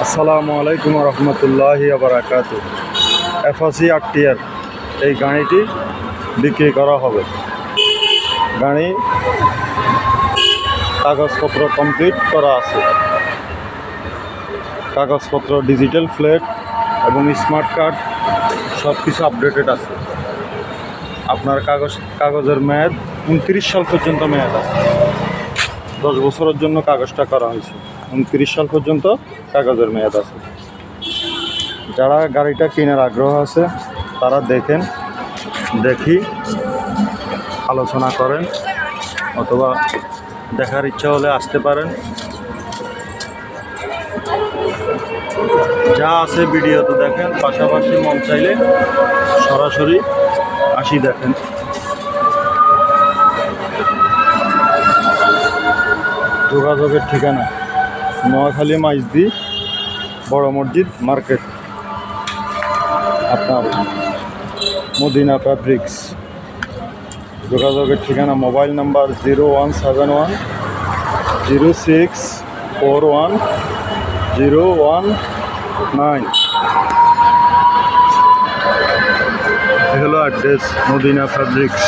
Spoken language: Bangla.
আসসালামু আলাইকুম রহমতুল্লাহি বারাকাতু। অ্যাপাচি আরটিআর এই গাড়িটি বিক্রি করা হবে। গাড়ি কাগজপত্র কমপ্লিট করা আছে। কাগজপত্র ডিজিটাল প্লেট এবং স্মার্ট কার্ড সব কিছু আপডেটেড আছে। আপনার কাগজের মেয়াদ 29 সাল পর্যন্ত মেয়াদ আছে। 10 বছরের জন্য কাগজটা করা হয়েছে। 29 সাল পর্যন্ত কাগজের মেয়াদ আছে। যারা গাড়িটা কেনার আগ্রহ আছে তারা দেখি আলোচনা করেন, অথবা দেখার ইচ্ছা হলে আসতে পারেন। যা আছে ভিডিওতে দেখেন, পাশাপাশি মন চাইলে সরাসরি আসি দেখেন। যোগাযোগের ঠিকানা নোয়াখালী মাইজদি বড় মসজিদ মার্কেট, আপনার মদিনা ফ্যাব্রিক্স। যোগাযোগের ঠিকানা মোবাইল নাম্বার 017106410119। এগুলো অ্যাড্রেস মদিনা ফ্যাব্রিক্স।